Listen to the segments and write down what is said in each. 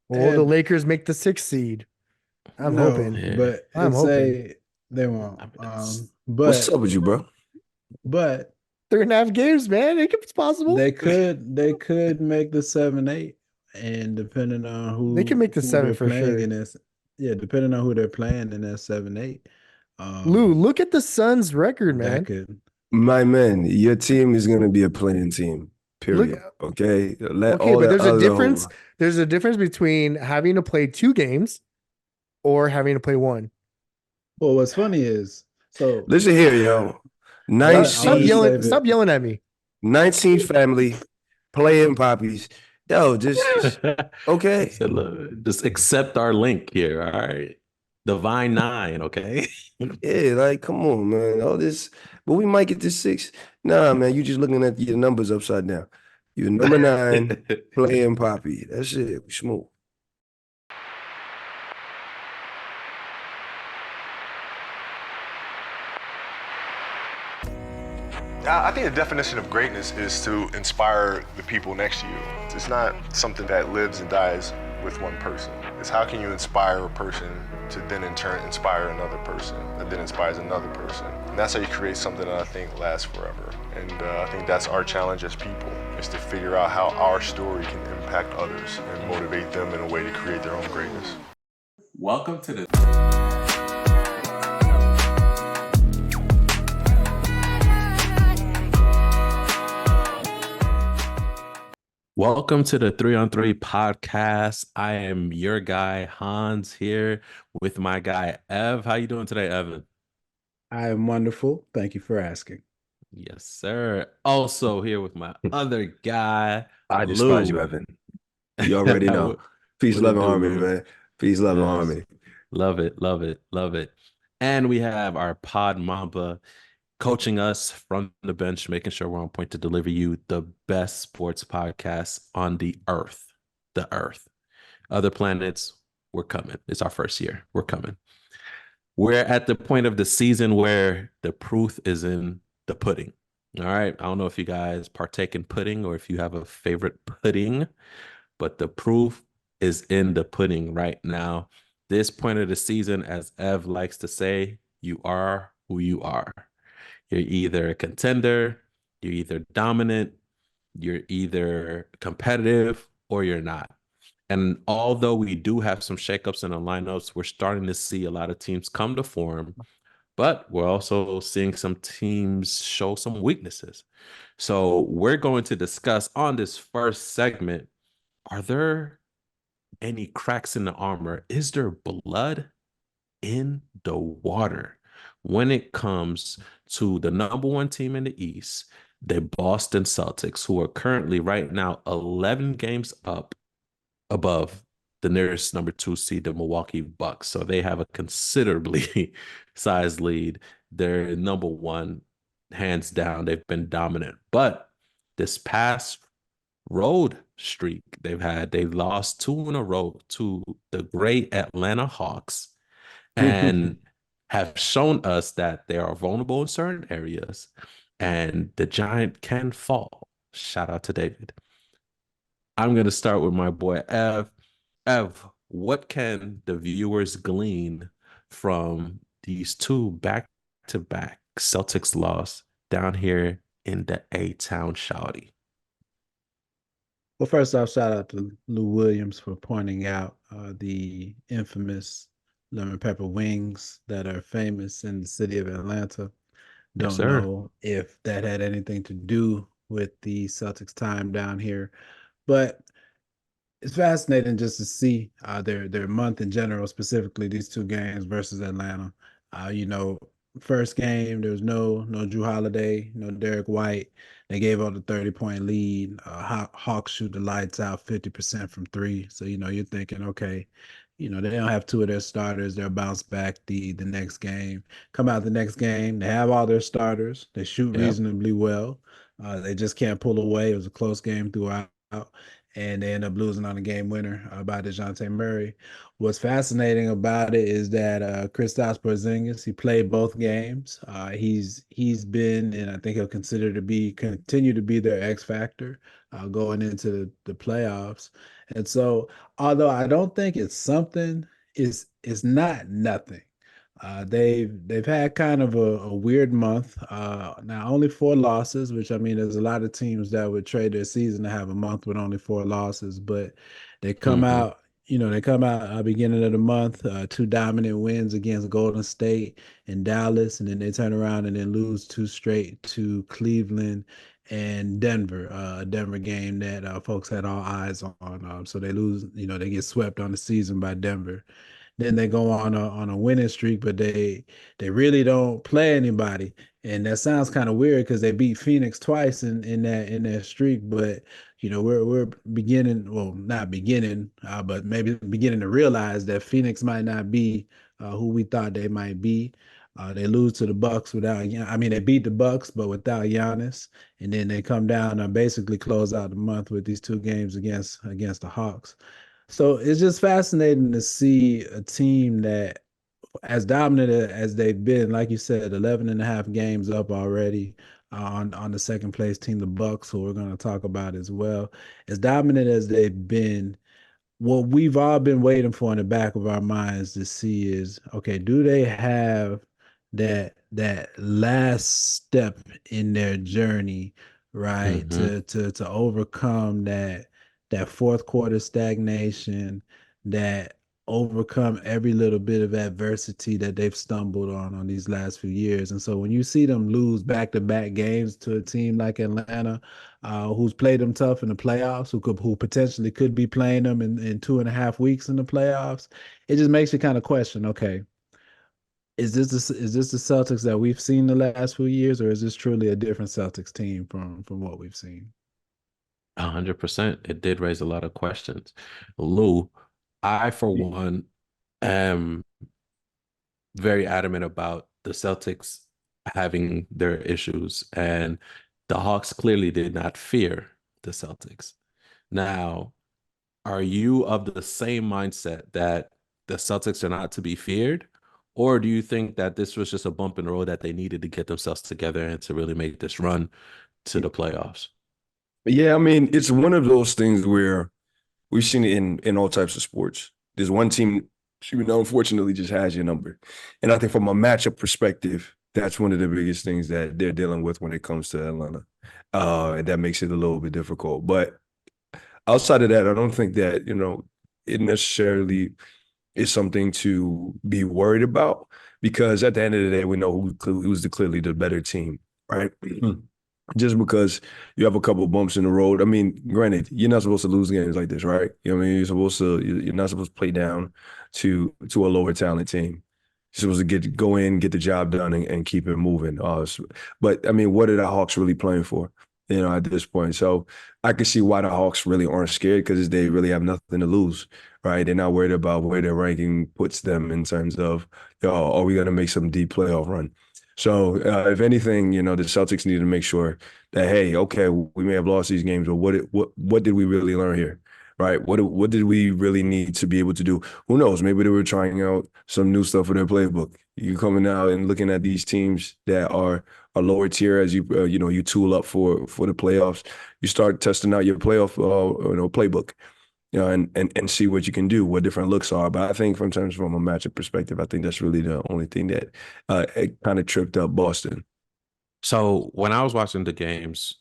Well, the And Lakers make the sixth seed. I'm no, hoping. Yeah. but I'm hoping. they won't. I mean, it's What's up with you, bro? But 3.5 games, man. It's possible. they could make the 7-8, and depending on They can make the who seven they're for playing in sure. this, yeah, depending on who they're playing in that 7-8, Lou, look at the Suns' record, that man. could. My man, your team is gonna be a playing team. Look, Period. Okay. Let okay, all but the other. there's a difference between having to play 2 games or having to play one. Well, what's funny is so Listen here, yo. I'm gonna just 19, save Stop it. yelling at me. 19 family playing poppies. Yo, just he okay. said, look, just accept our link here. All right. Divine Nine, okay? Yeah, like come on, man. All this, but we might get to six. Nah, man, you just looking at your numbers upside down. You're number nine playing poppy. That's it. We smoke. I think the definition of greatness is to inspire the people next to you. It's not something that lives and dies with one person. It's how can you inspire a person to then in turn inspire another person that then inspires another person. And that's how you create something that I think lasts forever. And I think that's our challenge as people, is to figure out how our story can impact others and motivate them in a way to create their own greatness. Welcome to the Welcome to the 3 on 3 podcast. I am your guy Hans here with my guy Ev. How you doing today, Evan? I am wonderful. Thank you for asking. Yes, sir. Also here with my other guy, I despise you, Lou. Evan. You already know. what, Peace, what love, it and do, harmony, Lou? man. Peace, love, and Yes. harmony. Love it, love it, love it. And we have our pod Mamba coaching us from the bench, making sure we're on point to deliver you the best sports podcast on the earth. The earth. Other planets, we're coming. It's our first year. We're coming. We're at the point of the season where the proof is in the pudding. All right. I don't know if you guys partake in pudding or if you have a favorite pudding, but the proof is in the pudding right now. This point of the season, as Ev likes to say, you are who you are. You're either a contender, you're either dominant, you're either competitive, or you're not. And although we do have some shakeups in the lineups, we're starting to see a lot of teams come to form, but we're also seeing some teams show some weaknesses. So we're going to discuss on this first segment, are there any cracks in the armor? Is there blood in the water when it comes to the number one team in the East, the Boston Celtics, who are currently right now 11 games up above the nearest number 2 seed, the Milwaukee Bucks. So they have a considerably sized lead. They're number one, hands down. They've been dominant. But this past road streak they lost 2 in a row to the great Atlanta Hawks and have shown us that they are vulnerable in certain areas and the giant can fall. Shout out to David. I'm going to start with my boy Ev. Ev, what can the viewers glean from these two back-to-back Celtics loss down here in the A-Town Shawty? Well, first off, shout out to Lou Williams for pointing out the infamous lemon pepper wings that are famous in the city of Atlanta. Yes, Don't sir. know if that had anything to do with the Celtics' time down here, but it's fascinating just to see their month in general, specifically these 2 games versus Atlanta. You know, first game there was no Drew Holiday, no Derek White. They gave out a 30-point lead. Hawks shoot the lights out 50% from three. So you're thinking, okay, they don't have two of their starters. They'll bounce back the next game. Come out the next game, they have all their starters. They shoot Yep. reasonably well. They just can't pull away. It was a close game throughout, and they end up losing on a game winner by DeJounte Murray. What's fascinating about it is that Kristaps Porzingis, he played both games. He's been, and I think he'll continue to be their X factor going into the playoffs. And so, although I don't think it's something, it's not nothing. They've had kind of a weird month. Now only 4 losses, which I mean, there's a lot of teams that would trade their season to have a month with only 4 losses, but they come Mhm. out. They come out beginning of the month, 2 dominant wins against Golden State and Dallas, and then they turn around and then lose 2 straight to Cleveland and Denver, a Denver game that folks had all eyes on. So they lose, they get swept on the season by Denver. Then they go on a winning streak, but they really don't play anybody. And that sounds kind of weird because they beat Phoenix twice in that streak. But we're beginning, well, not beginning, but maybe beginning to realize that Phoenix might not be who we thought they might be. They lose to the Bucks without, I mean, they beat the Bucks, but without Giannis, and then they come down and basically close out the month with these 2 games against the Hawks. So it's just fascinating to see a team that, as dominant as they've been, like you said, 11 and a half games up already on the second place team, the Bucks, who we're going to talk about as well. As dominant as they've been, what we've all been waiting for in the back of our minds to see is, okay, do they have that last step in their journey, right, Mhm. to overcome that fourth quarter stagnation, that overcome every little bit of adversity that they've stumbled on these last few years. And so when you see them lose back-to-back games to a team like Atlanta, who's played them tough in the playoffs, who potentially could be playing them in 2.5 weeks in the playoffs, it just makes you kind of question, okay, is this the Celtics that we've seen the last few years, or is this truly a different Celtics team from what we've seen? 100%. It did raise a lot of questions. Lou, I, for one, am very adamant about the Celtics having their issues, and the Hawks clearly did not fear the Celtics. Now, are you of the same mindset that the Celtics are not to be feared? Or do you think that this was just a bump in the road that they needed to get themselves together and to really make this run to the playoffs? Yeah, I mean, it's one of those things where we've seen it in all types of sports. There's one team, unfortunately, just has your number. And I think from a matchup perspective, that's one of the biggest things that they're dealing with when it comes to Atlanta. And that makes it a little bit difficult. But outside of that, I don't think that, it necessarily is something to be worried about, because at the end of the day, we know who's clearly the better team, right? Just because you have a couple of bumps in the road. I mean, granted, you're not supposed to lose games like this, right? You know what I mean? You're not supposed to play down to a lower talent team. You're supposed to go in, get the job done, and keep it moving. But I mean, what are the Hawks really playing for? At this point. So I can see why the Hawks really aren't scared, because they really have nothing to lose, right? They're not worried about where their ranking puts them in terms of, are we going to make some deep playoff run? So if anything, the Celtics need to make sure that, hey, okay, we may have lost these games, but what did we really learn here, right? What did we really need to be able to do? Who knows? Maybe they were trying out some new stuff for their playbook. You coming out and looking at these teams that are a lower tier as you you tool up for the playoffs. You start testing out your playoff playbook. And see what you can do, what different looks are. But I think from a matchup perspective, I think that's really the only thing that it kind of tripped up Boston. So when I was watching the games,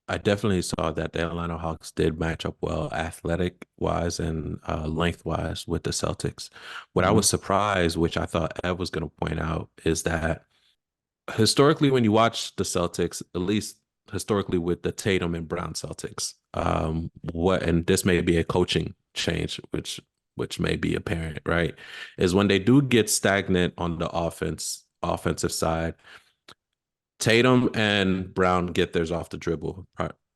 I definitely saw that the Atlanta Hawks did match up well, athletic wise and length wise, with the Celtics. What I was surprised, which I thought Ev was going to point out, is that historically, when you watch the Celtics, at least historically with the Tatum and Brown Celtics, and this may be a coaching change, which may be apparent, right? Is when they do get stagnant on the offensive side, Tatum and Brown get theirs off the dribble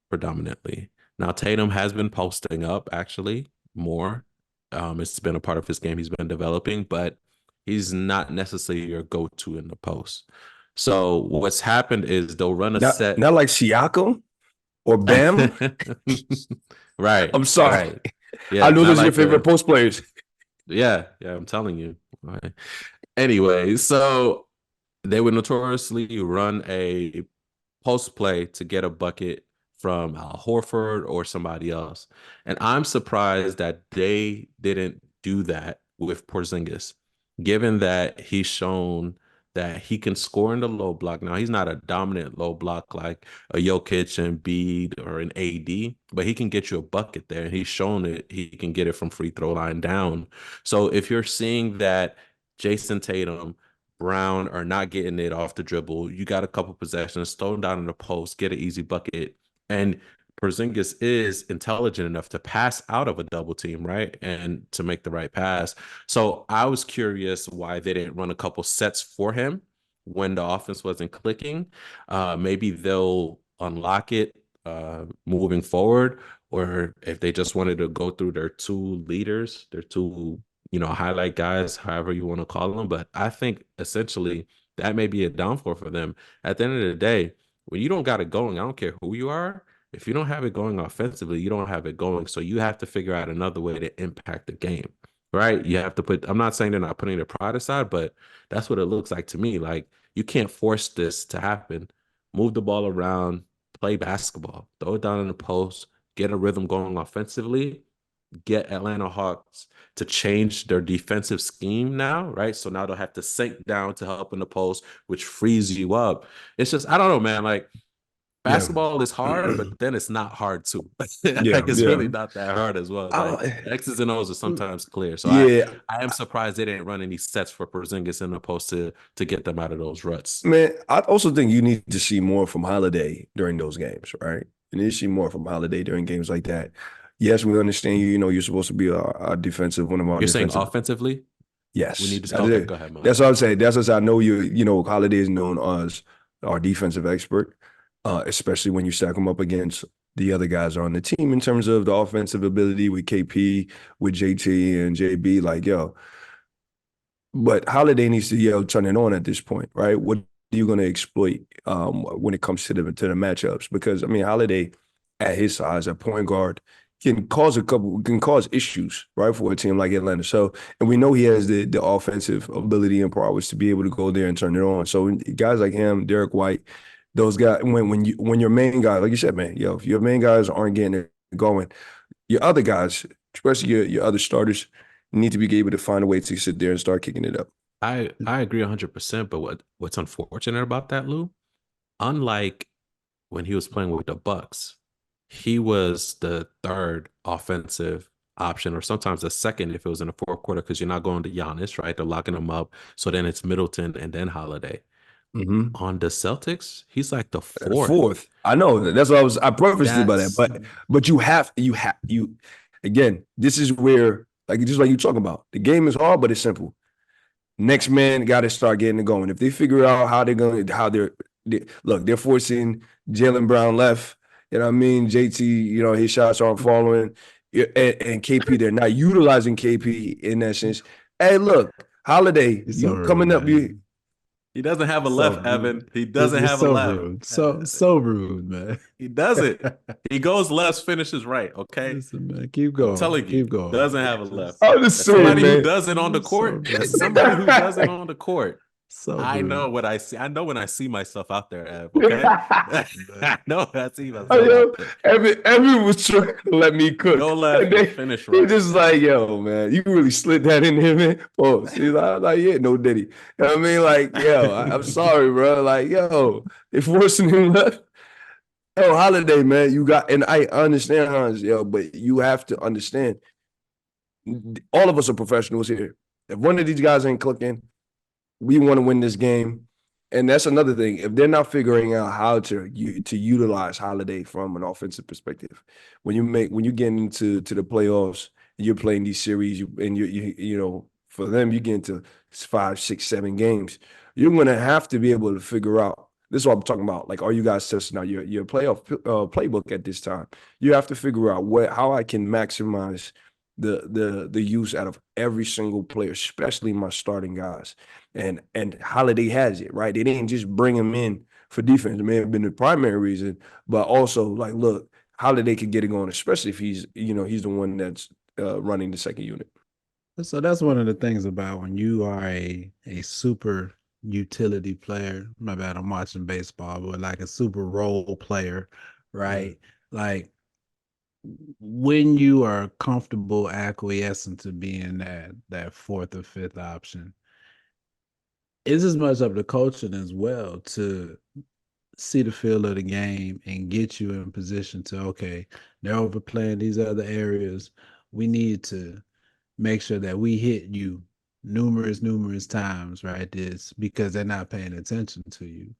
predominantly. Now, Tatum has been posting up actually more. It's been a part of his game he's been developing, but he's not necessarily your go-to in the post. So what's happened is they'll run a set. Not like Siakam or Bam. Right. I'm sorry. Right. Yeah, I know those not are your like favorite post players. Yeah, I'm telling you. All right. Anyway, so they would notoriously run a post play to get a bucket from Al Horford or somebody else. And I'm surprised that they didn't do that with Porzingis, given that he's shown that he can score in the low block. Now, he's not a dominant low block like a Jokic and Embiid or an AD, but he can get you a bucket there. And he's shown it. He can get it from free throw line down. So if you're seeing that Jason Tatum, Brown are not getting it off the dribble, you got a couple possessions, throw them down in the post, get an easy bucket. And Porzingis is intelligent enough to pass out of a double team, right? And to make the right pass. So I was curious why they didn't run a couple sets for him when the offense wasn't clicking. Maybe they'll unlock it moving forward, or if they just wanted to go through their two leaders, their two, highlight guys, however you want to call them. But I think essentially that may be a downfall for them. At the end of the day, when you don't got it going, I don't care who you are. If you don't have it going offensively, you don't have it going. So you have to figure out another way to impact the game, right? You have to I'm not saying they're not putting their pride aside, but that's what it looks like to me. Like, you can't force this to happen. Move the ball around, play basketball, throw it down in the post, get a rhythm going offensively, get Atlanta Hawks to change their defensive scheme now, right? So now they'll have to sink down to help in the post, which frees you up. It's just, I don't know, man. Like, basketball is hard, but then it's not hard too. It's really not that hard as well. Like, X's and O's are sometimes clear. So I am surprised they didn't run any sets for Porzingis in the post to get them out of those ruts. Man, I also think you need to see more from Holiday during those games, right? You need to see more from Holiday during games like that. Yes, we understand you're supposed to be a defensive, one of our. You're saying offensively? Yes. We need to okay, go ahead, man. That's what I'm saying. That's what I know Holiday is known as our defensive expert, especially when you stack him up against the other guys on the team in terms of the offensive ability with KP, with JT and JB. Like, but Holiday needs to turn it on at this point, right? What are you going to exploit when it comes to the matchups? Because Holiday at his size, at point guard, can cause issues, right, for a team like Atlanta. So, and we know he has the offensive ability and prowess to be able to go there and turn it on. So guys like him, Derek White, those guys, when your main guys, like you said, man, if your main guys aren't getting it going, your other guys, especially your other starters, need to be able to find a way to sit there and start kicking it up. I agree 100%. But what's unfortunate about that, Lou, unlike when he was playing with the Bucks, he was the third offensive option, or sometimes the second if it was in the fourth quarter, because you're not going to Giannis, right? They're locking him up. So then it's Middleton and then Holiday. Mm-hmm. On the Celtics, he's like the fourth. Fourth. I know. That's what I prefaced about that. But you again, this is where, just like you talking about, the game is hard, but it's simple. Next man got to start getting it going. If they figure out they're forcing Jaylen Brown left. You know what I mean? JT, his shots aren't following. And KP, they're not utilizing KP in that sense. Hey, look, Holiday, coming up. He doesn't have a left, Evan. He doesn't have a left. Rude. So rude, man. He doesn't. He goes left, finishes right. Okay. Listen, man, keep going. I'm telling you, keep going. Doesn't have a left. I'm just saying, somebody man. who does it on the court. Somebody who does it on the court. I know rude. what I see. I know when I see myself out there, Ev. Okay. I know when I see myself out there. Evan was trying to let me cook. Go left and finish He right. just like, man, you really slid that in there, man. Oh, she's like, yeah, no diddy. You know what I mean? Like, I'm sorry, bro. Like, they forcing him left. Holiday, man, and I understand, Hans, but you have to understand, all of us are professionals here. If one of these guys ain't clicking, we want to win this game. And that's another thing. If they're not figuring out how to utilize Holiday from an offensive perspective, when you get into the playoffs and you're playing these series, for them, you get into 5, 6, 7 games, you're going to have to be able to figure out. This is what I'm talking about. Like, are you guys testing out your playoff playbook at this time? You have to figure out how I can maximize the use out of every single player, especially my starting guys. And Holiday has it, right? They didn't just bring him in for defense. It may have been the primary reason, but also, like, look, Holiday could get it going, especially if he's the one that's running the second unit. So that's one of the things about when you are a super utility player. My bad, I'm watching baseball, but like a super role player right? Like when you are comfortable acquiescing to being that fourth or fifth option, it's as much up to coaching as well to see the feel of the game and get you in position to, okay, they're overplaying these other areas. We need to make sure that we hit you numerous times, right? This because they're not paying attention to you.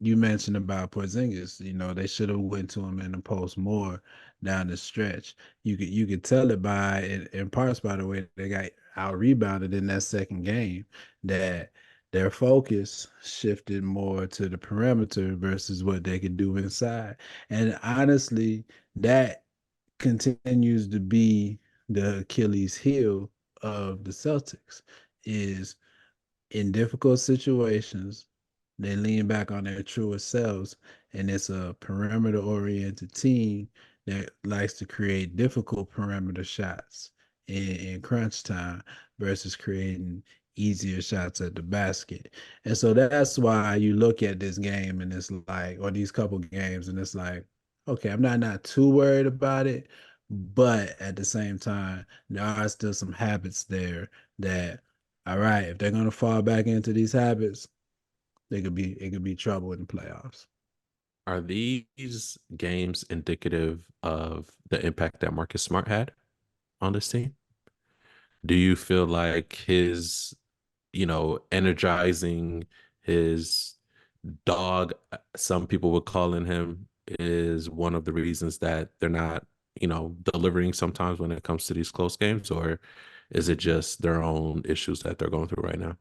You mentioned about Porzingis, they should have went to him in the post more down the stretch. You could tell it by in parts by the way they got out rebounded in that second game that their focus shifted more to the perimeter versus what they could do inside. And honestly, that continues to be the Achilles heel of the Celtics is in difficult situations, they lean back on their truest selves, and it's a perimeter oriented team that likes to create difficult perimeter shots in crunch time versus creating easier shots at the basket. And so that's why you look at this game and it's like, or these couple games, and it's like, okay, I'm not too worried about it, but at the same time, there are still some habits there that, all right, if they're gonna fall back into these habits, it could be trouble in the playoffs. Are these games indicative of the impact that Marcus Smart had on this team? Do you feel like his, energizing, his dog, some people would call in him, is one of the reasons that they're not, delivering sometimes when it comes to these close games? Or is it just their own issues that they're going through right now?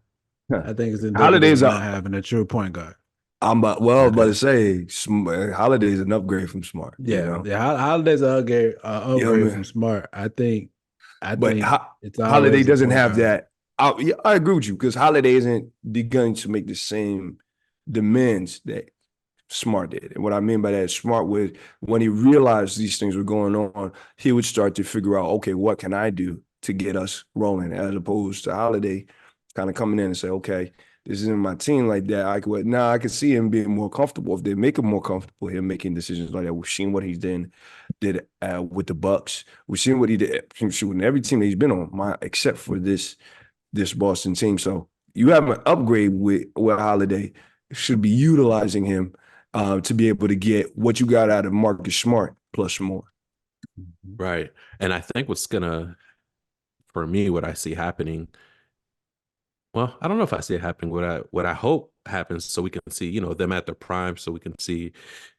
I think it's indicative Holiday's of a- not having a true point guard. I'm about to say Holiday's an upgrade from Smart. Yeah, Holiday's an upgrade, man. from Smart. I think But it's Holiday always a doesn't point have guard. that. I agree with you because Holiday isn't begun to make the same demands that Smart did. And what I mean by that, Smart would, when he realized these things were going on, he would start to figure out, okay, what can I do to get us rolling? As opposed to Holiday kind of coming in and say, okay, this isn't my team like that. I could see him being more comfortable. If they make him more comfortable, him making decisions like that. We've seen what he did with the Bucks. We've seen what he did shooting every team that he's been on, except for this Boston team. So you have an upgrade with Holiday. Should be utilizing him to be able to get what you got out of Marcus Smart plus more. Right. And I think for me, what I see happening, well, I don't know if I see it happening. What I hope happens, so we can see, them at their prime, so we can see,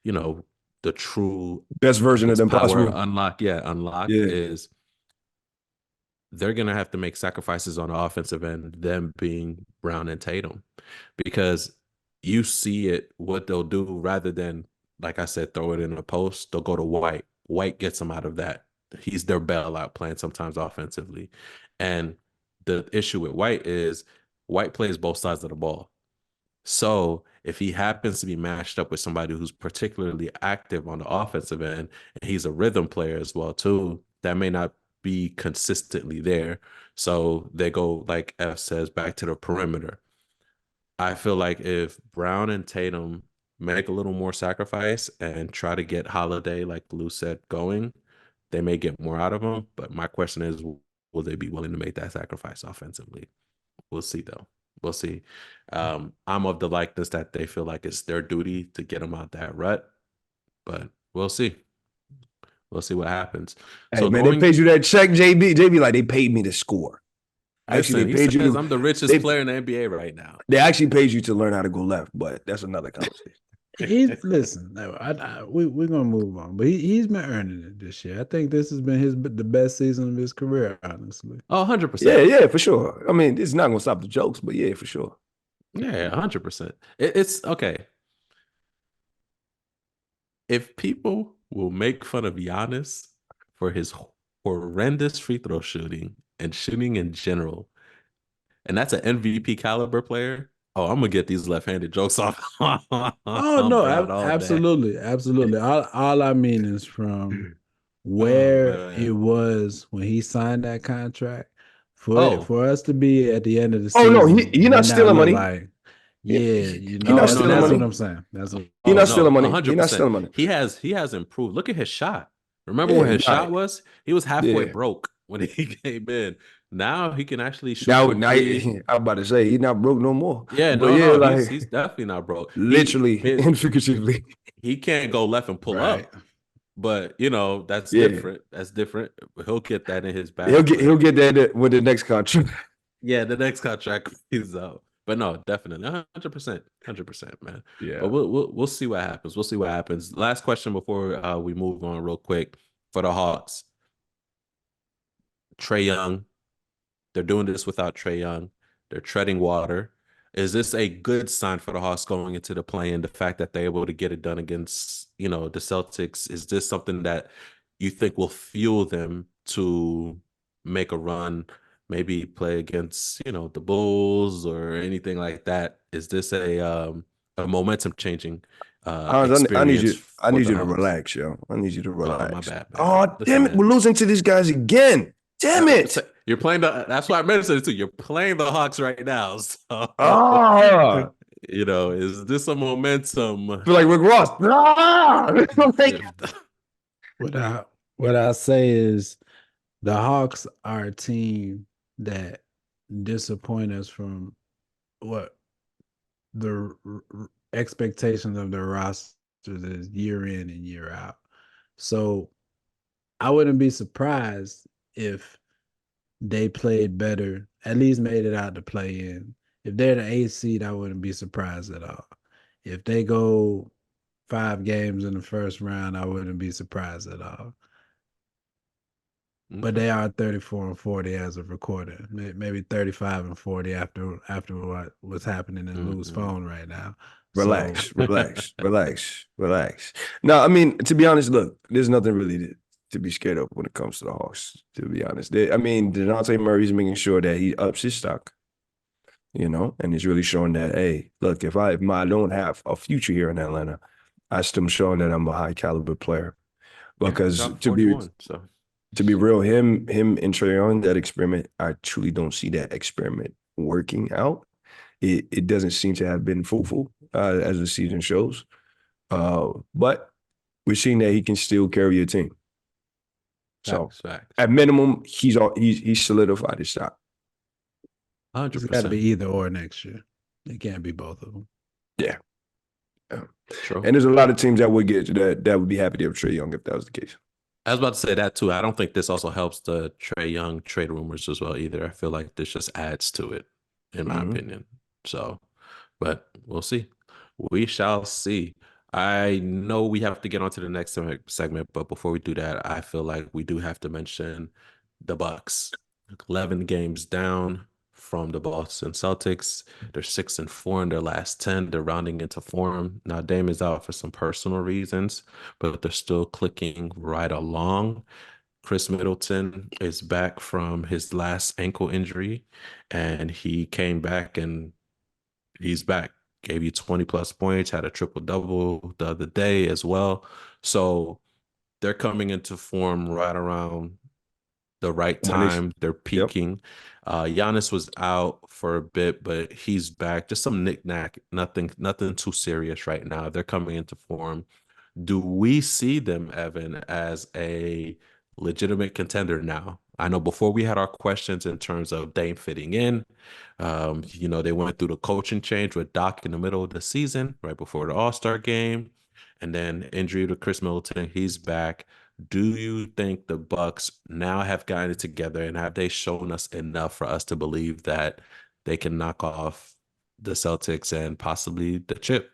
the true Best version of them power possible. unlock Yeah. is they're gonna have to make sacrifices on the offensive end, them being Brown and Tatum, because you see it what they'll do rather than, like I said, throw it in a post. They'll go to White. White gets them out of that. He's their bailout plan sometimes offensively, and the issue with White is White plays both sides of the ball. So if he happens to be matched up with somebody who's particularly active on the offensive end, and he's a rhythm player as well too, that may not be consistently there. So they go, like F says, back to the perimeter. I feel like if Brown and Tatum make a little more sacrifice and try to get Holiday, like Lou said, going, they may get more out of him. But my question is, will they be willing to make that sacrifice offensively? We'll see, though. We'll see. I'm of the likeness that they feel like it's their duty to get them out that rut, but we'll see. We'll see what happens. Hey, So man, they paid you that check, JB. JB, like, they paid me to score. Actually, listen, they he paid you. says I'm the richest player in the NBA right now. They actually paid you to learn how to go left, but that's another conversation. Listen. We're gonna move on, but he's been earning it this year. I think this has been the best season of his career, honestly. Oh, 100%. Yeah, for sure. I mean, it's not gonna stop the jokes, but yeah, for sure. Yeah, 100%. It's okay. If people will make fun of Giannis for his horrendous free throw shooting and shooting in general, and that's an MVP caliber player, oh, I'm gonna get these left-handed jokes off. Oh no, absolutely. All I mean is from where it was when he signed that contract for us to be at the end of the season. Oh no, you're not stealing money. Yeah, He no, not stealing that's money. what I'm saying. That's what. He Oh not no, stealing money. He not 100%. stealing money. He has improved. Look at his shot. Remember Yeah, when his nah, shot was? He was halfway yeah. broke when he came in. Now he can actually shoot Now, from now three. I'm about to say he's not broke no more. Yeah, But no, yeah, no, like he's definitely not broke. literally His, and figuratively. he can't go left and pull Right. up, but you know that's Yeah. different. That's different. He'll get that in his bag. He'll get that with the next contract. Yeah, the next contract is out. But no, definitely 100%, man. Yeah. But we'll see what happens. We'll see what happens. Last question before we move on, real quick, for the Hawks. Trae Young, they're doing this without Trae Young. They're treading water. Is this a good sign for the Hawks going into the play-in? The fact that they're able to get it done against, the Celtics, is this something that you think will fuel them to make a run, maybe play against, the Bulls or anything like that? Is this a momentum changing Hans, experience I for need the you to Hawks? relax, yo. I need you to Oh, my relax. bad, man. Oh, Listen, damn it. man. We're losing to these guys again. Damn it. You're playing that's why I mentioned it too. You're playing the Hawks right now. So, Ah, is this a momentum? I feel like Rick Ross. Ah! Like, What I say is the Hawks are a team that disappoint us from what the expectations of their rosters is year in and year out. So I wouldn't be surprised if they played better, at least made it out to play in. If they're the 8th seed, I wouldn't be surprised at all. If they go 5 games in the first round, I wouldn't be surprised at all. But they are 34-40 as of recording, maybe 35-40 after what was happening in Lou's phone right now. relax, So, relax. No, I mean, to be honest, look, there's nothing really to be scared of when it comes to the Hawks, to be honest. DeJounte Murray's making sure that he ups his stock, and he's really showing that, hey, look, if I don't have a future here in Atlanta, I still showing that I'm a high caliber player. Because dropped to be 41, so. to be real, him and Trae Young, that experiment, I truly don't see that experiment working out. It doesn't seem to have been fruitful as the season shows. But we're seeing that he can still carry a team. So Facts. at minimum, he's solidified his shot. it's got to 100%. be either or next year. It can't be both of them. Yeah. True. And there's a lot of teams that would get that would be happy to have Trae Young if that was the case. I was about to say that too. I don't think this also helps the Trae Young trade rumors as well either. I feel like this just adds to it, in my opinion. So, but we'll see. We shall see. I know we have to get on to the next segment, but before we do that, I feel like we do have to mention the Bucks. 11 games down from the Boston Celtics. They're 6-4 in their last 10. They're rounding into form. Now, Dame is out for some personal reasons, but they're still clicking right along. Chris Middleton is back from his last ankle injury, and he came back and he's back. Gave you 20 plus points, had a triple-double the other day as well. So they're coming into form right around the right time. They're peaking. Giannis was out for a bit, but he's back. Just some knick-knack, nothing too serious right now. They're coming into form. Do we see them, Evan, as a legitimate contender now? I know before we had our questions in terms of Dame fitting in. They went through the coaching change with Doc in the middle of the season, right before the All-Star game, and then injury to Chris Middleton. He's back. Do you think the Bucks now have gotten it together, and have they shown us enough for us to believe that they can knock off the Celtics and possibly the chip?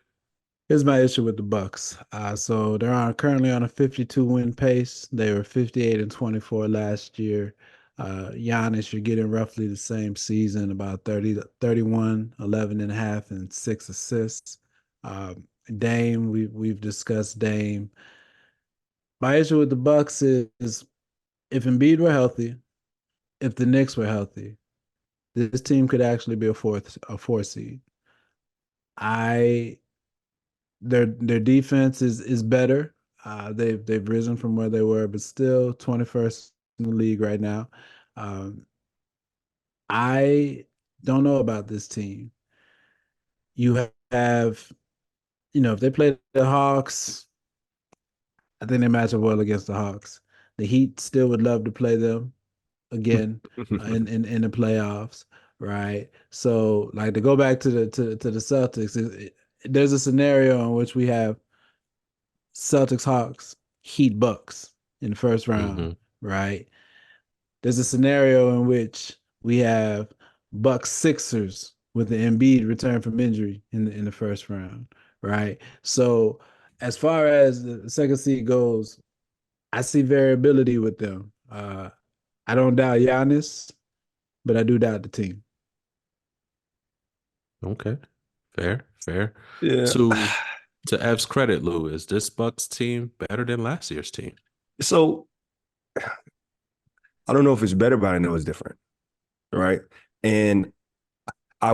Here's my issue with the Bucks. So they're currently on a 52-win pace. They were 58-24 last year. Giannis, you're getting roughly the same season, about 31, 11.5, and 6 assists. Dame, we've discussed Dame. My issue with the Bucks is if Embiid were healthy, if the Knicks were healthy, this team could actually be a four seed. Their defense is better. They've risen from where they were, but still 21st in the league right now. I don't know about this team. you have, if they play the Hawks, I think they match up well against the Hawks. The Heat still would love to play them again in the playoffs, right? So, like, to go back to the Celtics, there's a scenario in which we have Celtics, Hawks, Heat, Bucks in the first round, Mhm. right? There's a scenario in which we have Bucks, Sixers with the Embiid return from injury in the first round, right? So, as far as the second seed goes, I see variability with them. I don't doubt Giannis, but I do doubt the team. Okay. Fair. Yeah. To Ev's credit, Lou, is this Bucks team better than last year's team? So I don't know if it's better, but I know it's different. Right. And I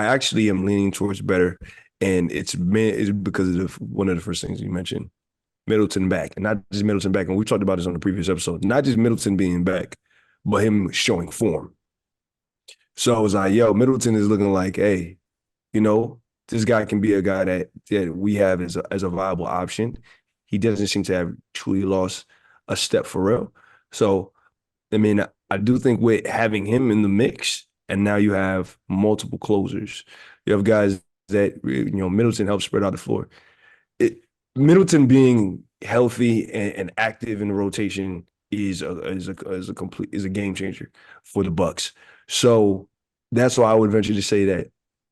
actually am leaning towards better. And it's because of one of the first things you mentioned, Middleton back. And not just Middleton back. And we talked about this on the previous episode. Not just Middleton being back, but him showing form. So I was like, yo, Middleton is looking like, hey, this guy can be a guy that we have as a viable option. He doesn't seem to have truly lost a step for real. So, I mean, I do think with having him in the mix, and now you have multiple closers. You have guys that, Middleton helps spread out the floor. Middleton being healthy and active in the rotation is a game changer for the Bucks. So that's why I would venture to say that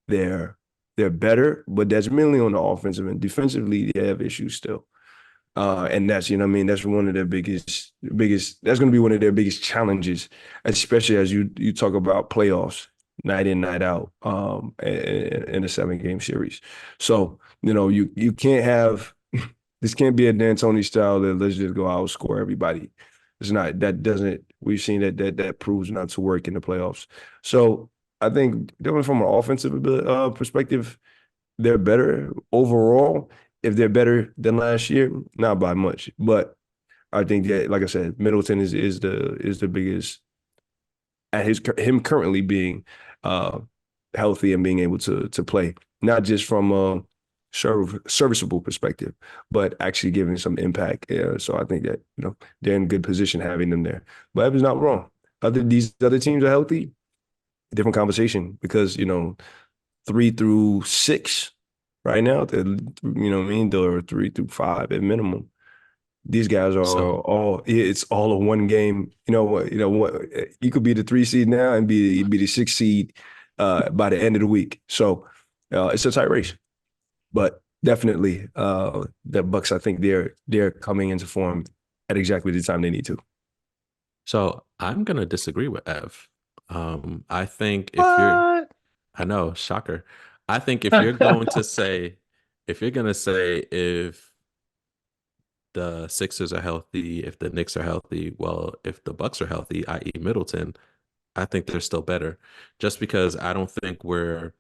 they're better, but that's mainly on the offensive end. Defensively, they have issues still. And that's, that's one of their biggest, that's going to be one of their biggest challenges, especially as you talk about playoffs, night in, night out, in a 7-game series. So, you can't have, this can't be a D'Antoni style that let's just go outscore everybody. It's not, we've seen that proves not to work in the playoffs. So I think definitely from an offensive perspective, they're better overall. If they're better than last year, not by much, but I think that, like I said, Middleton is the biggest at him currently being healthy and being able to play, not just from a serviceable perspective, but actually giving some impact. So I think that they're in good position having them there. But Evan's not wrong. These other teams are healthy, different conversation because 3 through 6. Right now, they're, they're 3 through 5 at minimum. These guys are it's all a one game. What you could be the 3 seed now and be the 6 seed by the end of the week. So it's a tight race, but definitely the Bucks. I think they're coming into form at exactly the time they need to. So I'm gonna disagree with Ev. I think I know, shocker. I think if you're going to say, if the Sixers are healthy, if the Knicks are healthy, well, if the Bucks are healthy, i.e. Middleton, I think they're still better. Just because I don't think we're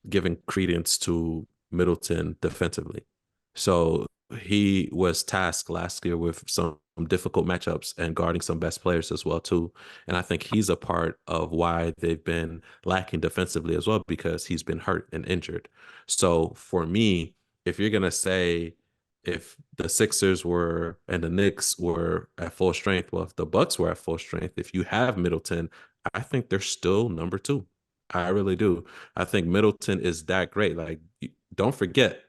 giving credence to Middleton defensively. So he was tasked last year with some difficult matchups and guarding some best players as well too. And I think he's a part of why they've been lacking defensively as well, because he's been hurt and injured. So for me, if you're gonna say if the Sixers were and the Knicks were at full strength, well, if the Bucks were at full strength, if you have Middleton, I think they're still number 2. I really do. I think Middleton is that great. Like, don't forget,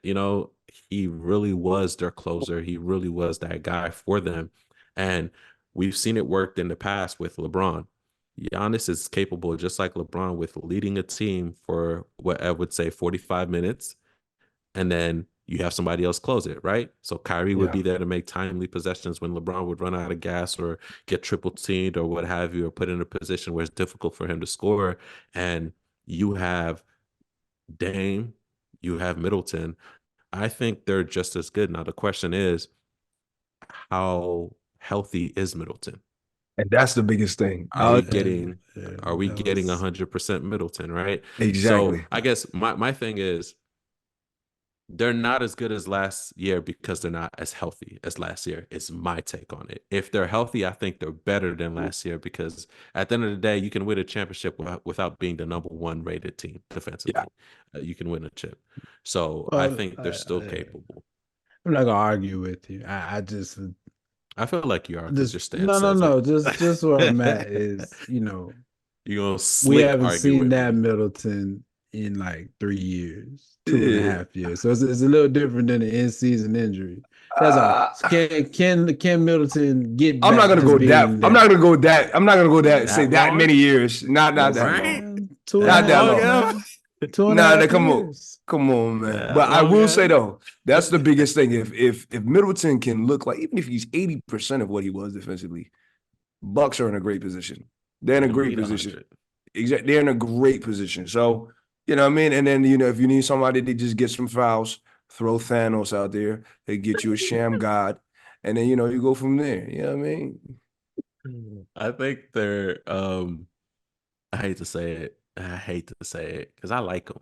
he really was their closer. He really was that guy for them. And we've seen it worked in the past with LeBron. Giannis is capable, just like LeBron, with leading a team for what I would say 45 minutes. And then you have somebody else close it, right? So Kyrie would be there to make timely possessions when LeBron would run out of gas or get triple teamed or what have you, or put in a position where it's difficult for him to score. And you have Dame, you have Middleton. I think they're just as good. Now, the question is, how healthy is Middleton? And that's the biggest thing. Are we getting 100% Middleton, right? Exactly. So I guess my thing is, they're not as good as last year because they're not as healthy as last year. Is my take on it. If they're healthy, I think they're better than last year because at the end of the day, you can win a championship without being the number one rated team defensively. You can win a chip. So I Well, think they're still capable. I'm not gonna argue with you. I just I feel like you are because your stance no, says it. just where I'm at is, you know, You're gonna we slick haven't argue seen with that me. Middleton in like 3 years, 2.5 Yeah. years. So it's a little different than an in-season injury. That's all. Can Middleton get back? I'm not gonna to go being that. I'm not gonna go that. I'm not gonna go that. That Say that long? many years. Not that Right? long. Two and Not a that half, long. man. Two and a Nah, half come on. years. Come on, man. Yeah, But I long will ass. say though, that's the biggest thing. If Middleton can look like, even if he's 80% of what he was defensively, Bucks are in a great position. They're in a Can great beat position. 100. Exactly. They're in a great position. So, you know what I mean? And then, if you need somebody to just get some fouls, throw Thanos out there. They get you a sham god. And then, you go from there. You know what I mean? I think they're I hate to say it because I like them,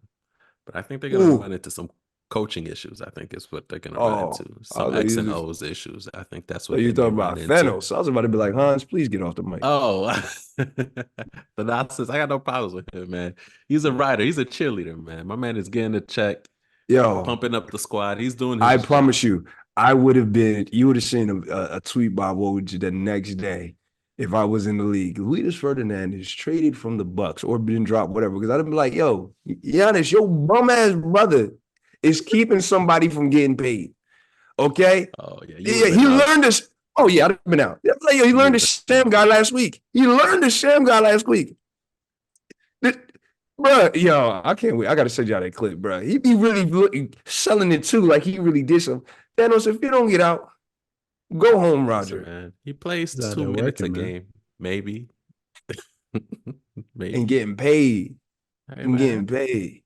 but I think they're gonna Ooh. run into some coaching issues. I think is what they're gonna Oh, run into. I Some thought X you and just- O's issues. I think that's So what you they may talking about run into. Thanos. I was about to be like, Hans, please get off the mic. Oh, the nonsense. I got no problems with him, man. He's a writer. He's a cheerleader, man. My man is getting a check, Yo, pumping up the squad. He's doing his I job. promise you, you would have seen a tweet by Woj the next day if I was in the league. Luis Ferdinand is traded from the Bucks or been dropped, whatever. Because I'd be like, yo, Giannis, your bum ass brother is keeping somebody from getting paid. Okay? Oh yeah, Yeah, he learned this. Oh, yeah, I'd have been out. Yeah, like, yo, he learned the sham guy last week. Bruh, yo, I can't wait. I gotta send y'all that clip, bruh. He be really selling it too, like he really did some. Thanos, if you don't get out, go home, Roger. Man. He plays He's out 2 there minutes a working, man. game, maybe. Maybe. And getting paid. Hey, And man. getting paid.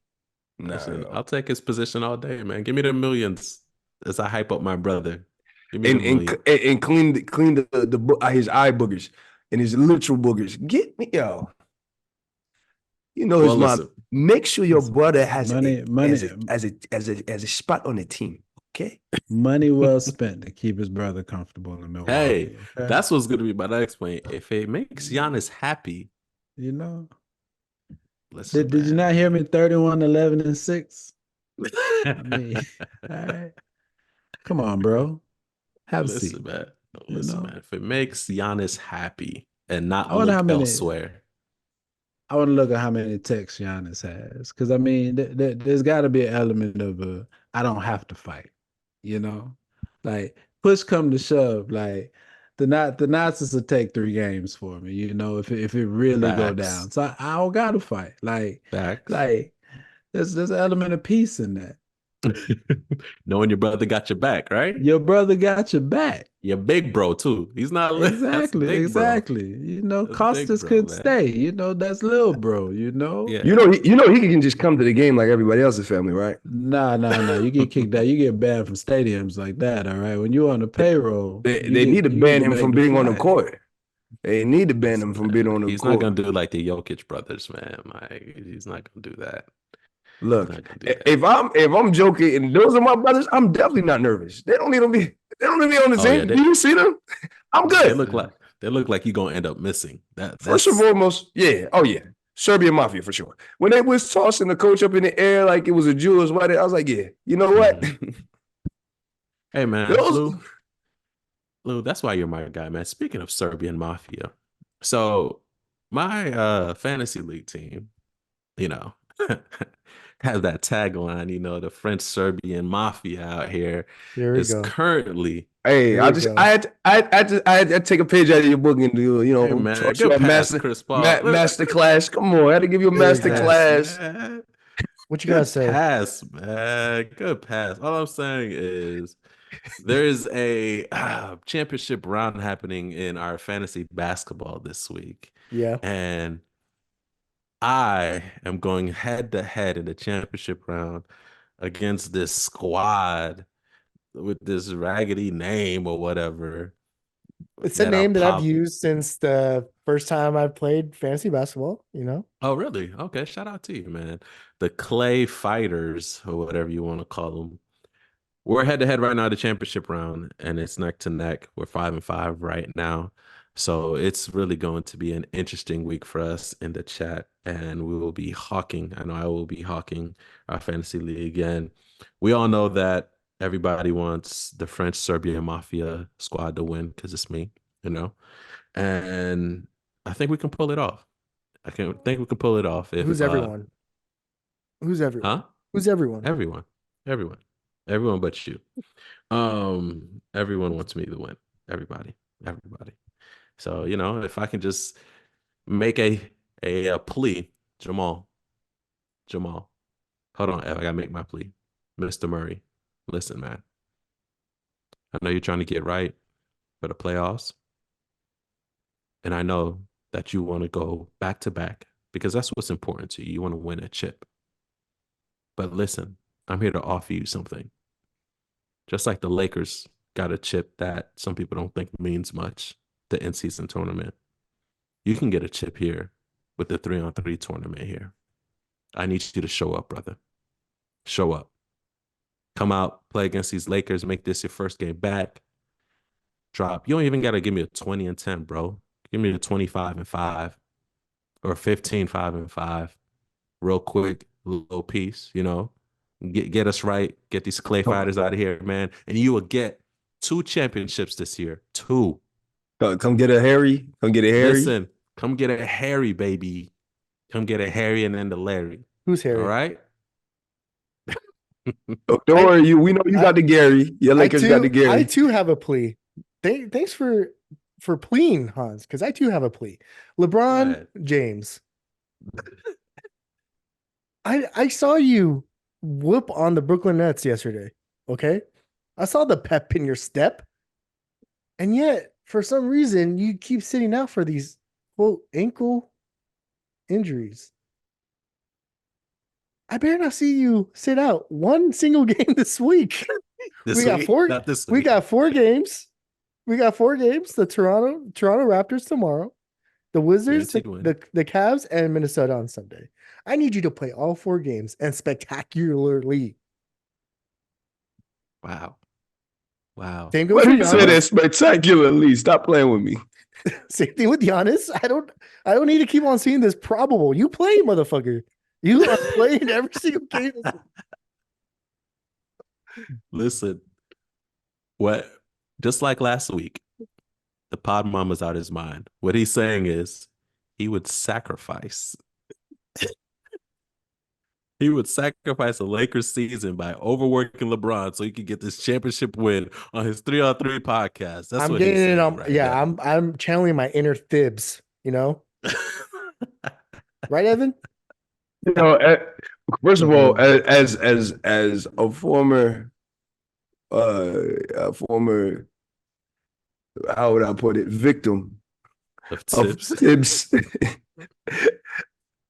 Nah, Listen, no. I'll take his position all day, man. Give me the millions as I hype up my brother. Give me the millions. And clean his eye boogers and his literal boogers. Get me, yo. You know his Well, mom. listen. Make sure your brother has Money- as a spot on the team. Okay. Money well spent to keep his brother comfortable in Milwaukee. Hey, okay? that's what's going to be my next point. If it makes Giannis happy, you know. listen, Did you not hear me? 31, 11, and 6. I mean, all right. Come on, bro. Have a listen, seat. man. You Listen, know? man. If it makes Giannis happy and not I wonder how look many- elsewhere, I want to look at how many texts Giannis has, because I mean, there's got to be an element of I don't have to fight, you know, like push come to shove, like the Nazis will take 3 games for me, you know, if it really go Facts. down. So I don't gotta fight, like facts. there's an element of peace in that. Knowing your brother got your back, right? Your brother got your back. Your big bro too. He's not that's Exactly, big bro. exactly. You know, That's Costas big bro, could man. stay. You know, that's little bro. You know. Yeah. You know he can just come to the game like everybody else's family, right? Nah. You get kicked out. You get banned from stadiums like that. All right. When you're on the payroll, They need to ban him from being on the court. They need to ban him from being on the He's court. not gonna do like the Jokic brothers, man. Like he's not gonna do that. Look, He's not gonna do that. if I'm joking and those are my brothers, I'm definitely not nervous. They don't even be on the Oh, team. yeah, Do you see them? I'm They good. look like you're gonna end up missing. That's First and foremost, yeah. Oh yeah. Serbian Mafia for sure. When they was tossing the coach up in the air like it was a Jewish wedding, I was like, yeah, you know what? Hey man, Those- Lou, that's why you're my guy, man. Speaking of Serbian Mafia, so my fantasy league team, you know, has that tagline, you know, the French Serbian Mafia out here Here we is go. currently Hey, There I you just go. I had to take a page out of your book and do, you know, hey, man, talk good about pass, Chris Paul. Look, master class. Come on, I had to give you a master Good class. man. What you gotta Good say? pass, man. Good pass. All I'm saying is there's a championship round happening in our fantasy basketball this week. Yeah. And I am going head to head in the championship round against this squad with this raggedy name or whatever. It's a that are name that I've pop- used since the first time I played fantasy basketball, you know? Oh, really? Okay. Shout out to you, man. The Clay Fighters or whatever you want to call them. We're head to head right now, the championship round, and it's neck to neck. We're 5-5 right now. So it's really going to be an interesting week for us in the chat. And we will be hawking. I know I will be hawking our fantasy league. And we all know that everybody wants the French Serbia Mafia squad to win because it's me, you know? And I think we can pull it off. I think we can pull it off. If, Who's everyone? Who's everyone? Huh? Who's everyone? Everyone but you. Everyone wants me to win. Everybody. So, if I can just make a plea, Jamal. Hold on, Ev, I gotta make my plea. Mr. Murray, listen, man. I know you're trying to get right for the playoffs. And I know that you want to go back to back because that's what's important to you. You want to win a chip. But listen, I'm here to offer you something. Just like the Lakers got a chip that some people don't think means much, the in-season tournament. You can get a chip here with the 3-on-3 tournament here. I need you to show up, brother. Show up. Come out, play against these Lakers, make this your first game back. Drop. You don't even got to give me a 20-10, bro. Give me the 25-5 or 15-5-5. Real quick, little piece, Get us right. Get these clay fighters out of here, man. And you will get 2 championships this year. 2. Come get a Harry. Come get a Harry. Listen, come get a Harry, baby. Come get a Harry and then the Larry. Who's Harry? All right? Don't worry, we know you got the Gary. Your Lakers got the Gary. I too have a plea. Thanks for pleading, Hans, because I too have a plea. LeBron James. I saw you whoop on the Brooklyn Nets yesterday. Okay, I saw the pep in your step, and yet for some reason you keep sitting out for these quote ankle injuries. I better not see you sit out one single game this week. We got 4 games. We got 4 games. The Toronto Raptors tomorrow, the Wizards, the Cavs, and Minnesota on Sunday. I need you to play all 4 games and spectacularly. Wow. Same goes What for do you say Giannis. that spectacularly? Stop playing with me. Same thing with Giannis. I don't need to keep on seeing this probable. You play, motherfucker. You are playing every single game. Listen, just like last week, the pod mama's out his mind. What he's saying is he would sacrifice. He would sacrifice a Lakers season by overworking LeBron so he could get this championship win on his 3-on-3 podcast. That's I'm what getting he's saying it on. right Yeah, now. I'm channeling my inner Thibs. Right, Evan? First of all, as a former, how would I put it, victim Of of Tibbs. Tibbs.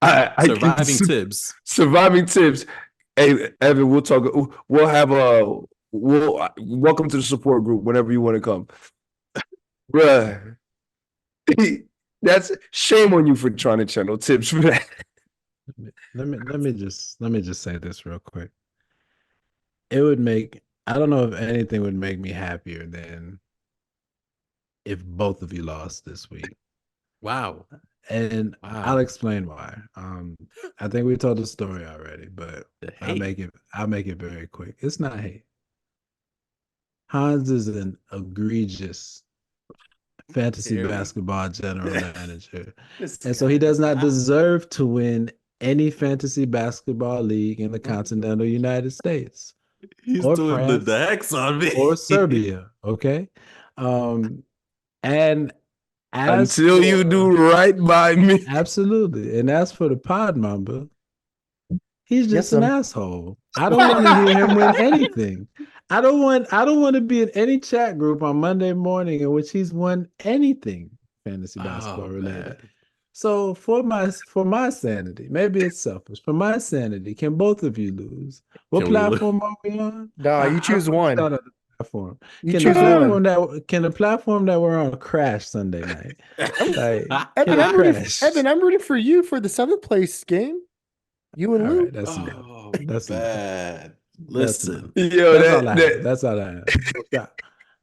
Surviving Tibbs. Surviving Tibbs. Hey, Evan, we'll talk. We'll have welcome to the support group whenever you want to come, bruh. That's shame on you for trying to channel Tibbs for that. Let me just say this real quick. I don't know if anything would make me happier than if both of you lost this week. Wow. And Wow. I'll explain why. I think we told the story already, but The I'll hate. make it very quick. It's not hate. Hans is an egregious fantasy Here we- basketball general manager. And so he does not deserve to win any fantasy basketball league in the continental United States He's or doing France, the hex on me. or Serbia. Okay. And as Until you for- do right by me. Absolutely. And as for the pod mamba, he's just Yes, an asshole. I don't want to hear him win anything. I don't want to be in any chat group on Monday morning in which he's won anything fantasy basketball related. man. So for my sanity, maybe it's selfish. For my sanity, can both of you lose? What Can we lose? platform are we on? No, you choose one. Not on the platform. You Can choose the platform that we're on crash Sunday night? Like, Evan, can I'm it rooting, crash? Evan, I'm rooting for you for the 7th place game. You and All Lou. right, that's enough. Oh, That's enough. bad. Listen. Yo, that's all I have. That's all I have. Yeah.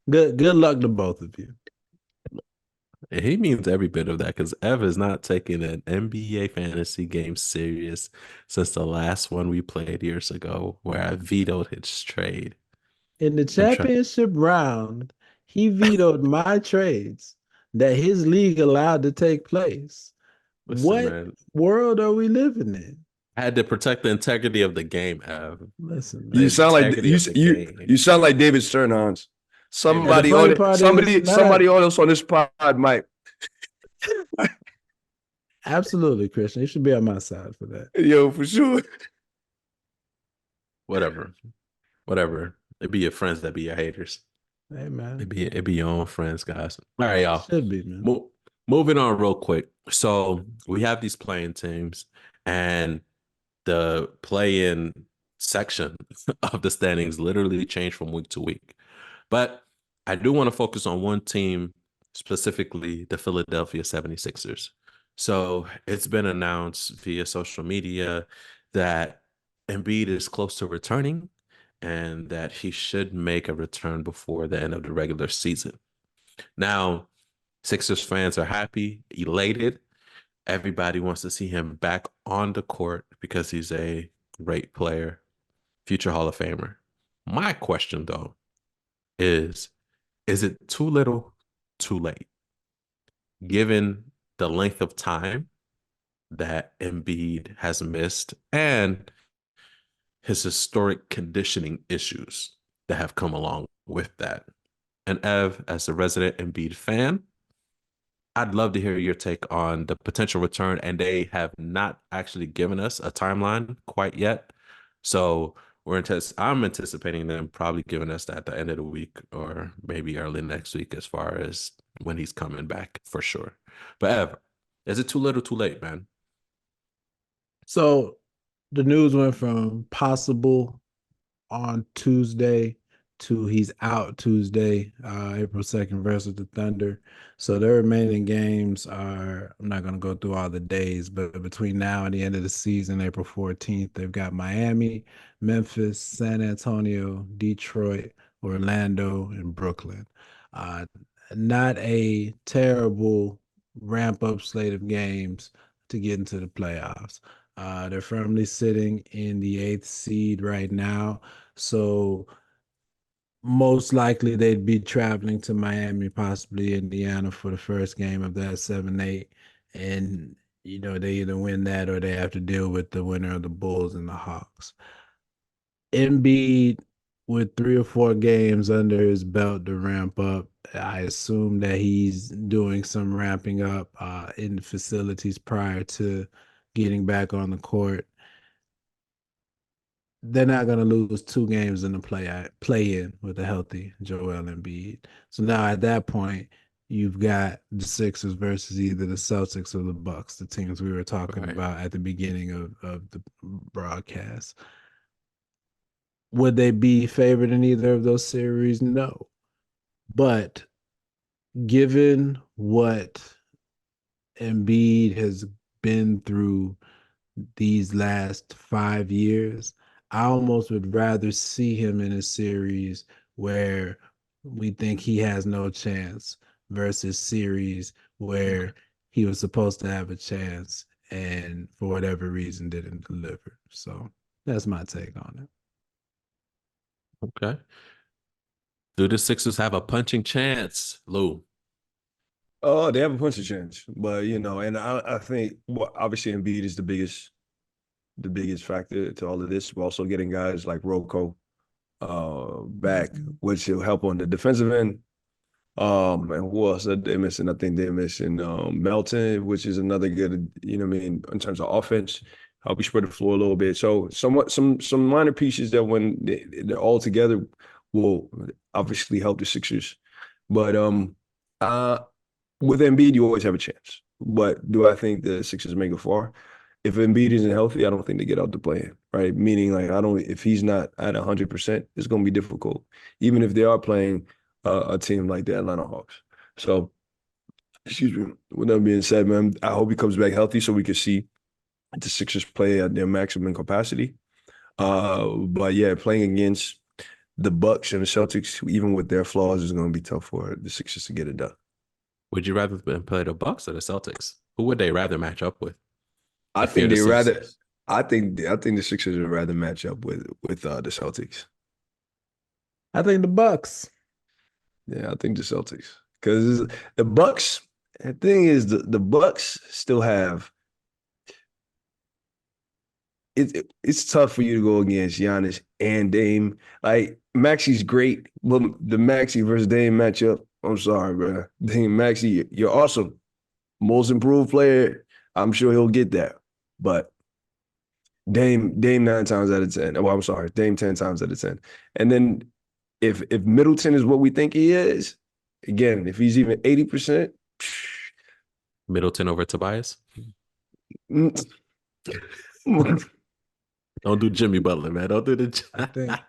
Good luck to both of you. He means every bit of that because Ev is not taking an NBA fantasy game serious since the last one we played years ago, where I vetoed his trade. In the championship round, he vetoed my trades that his league allowed to take place. Listen, what world are we living in? I had to protect the integrity of the game, Ev. Listen, you sound like you sound like David Stern, Hans. Somebody else on this pod might. Absolutely, Christian. You should be on my side for that. Yo, for sure. Whatever. It be your friends that be your haters. Hey, man. It be your own friends, guys. All right, y'all. Should be, man. Moving on real quick. So we have these playing teams, and the play-in section of the standings literally change from week to week. But I do want to focus on one team, specifically the Philadelphia 76ers. So it's been announced via social media that Embiid is close to returning and that he should make a return before the end of the regular season. Now, Sixers fans are happy, elated. Everybody wants to see him back on the court because he's a great player, future Hall of Famer. My question, though, is it too little, too late? Given the length of time that Embiid has missed and his historic conditioning issues that have come along with that. And Ev, as a resident Embiid fan, I'd love to hear your take on the potential return, and they have not actually given us a timeline quite yet. So I'm anticipating them probably giving us that at the end of the week or maybe early next week as far as when he's coming back for sure. But Ev, is it too little, too late, man? So the news went from possible on Tuesday to he's out Tuesday, April 2nd versus the Thunder. So their remaining games are, I'm not going to go through all the days, but between now and the end of the season, April 14th, they've got Miami, Memphis, San Antonio, Detroit, Orlando, and Brooklyn. Not a terrible ramp-up slate of games to get into the playoffs. They're firmly sitting in the 8th seed right now. So most likely they'd be traveling to Miami, possibly Indiana for the first game of that 7-8. And, they either win that or they have to deal with the winner of the Bulls and the Hawks. Embiid, with 3 or 4 games under his belt to ramp up, I assume that he's doing some ramping up in the facilities prior to getting back on the court. They're not going to lose 2 games in the play-in with a healthy Joel Embiid. So now at that point, you've got the Sixers versus either the Celtics or the Bucks, the teams we were talking about at the beginning of the broadcast. Would they be favored in either of those series? No. But given what Embiid has been through these last 5 years, I almost would rather see him in a series where we think he has no chance versus series where he was supposed to have a chance and for whatever reason didn't deliver. So that's my take on it. Okay. Do the Sixers have a punching chance, Lou? Oh, they have a punching chance, but and I think obviously Embiid is the biggest factor to all of this. We're also getting guys like Rocco back, which will help on the defensive end. And who else are they missing? I think they're missing Melton, which is another good, in terms of offense, help you spread the floor a little bit. So some minor pieces that when they're all together will obviously help the Sixers. But with Embiid, you always have a chance. But do I think the Sixers make it far? If Embiid isn't healthy, I don't think they get out the play-in, right? Meaning, if he's not at 100%, it's going to be difficult, even if they are playing a team like the Atlanta Hawks. So, with that being said, man, I hope he comes back healthy so we can see the Sixers play at their maximum capacity. But yeah, playing against the Bucks and the Celtics, even with their flaws, is going to be tough for the Sixers to get it done. Would you rather play the Bucks or the Celtics? Who would they rather match up with? I think they rather. I think the Sixers would rather match up with the Celtics. I think the Bucks. Yeah, I think the Celtics, because the Bucks. The thing is, the Bucks still have. It's tough for you to go against Giannis and Dame. Like Maxi's great, but the Maxi versus Dame matchup. I'm sorry, bro. Dame Maxi, you're awesome, most improved player. I'm sure he'll get that, but Dame 9 times out of 10. Oh, I'm sorry, Dame 10 times out of 10. And then if Middleton is what we think he is, again, if he's even 80%, Middleton over Tobias. Don't do Jimmy Butler, man. Don't do the.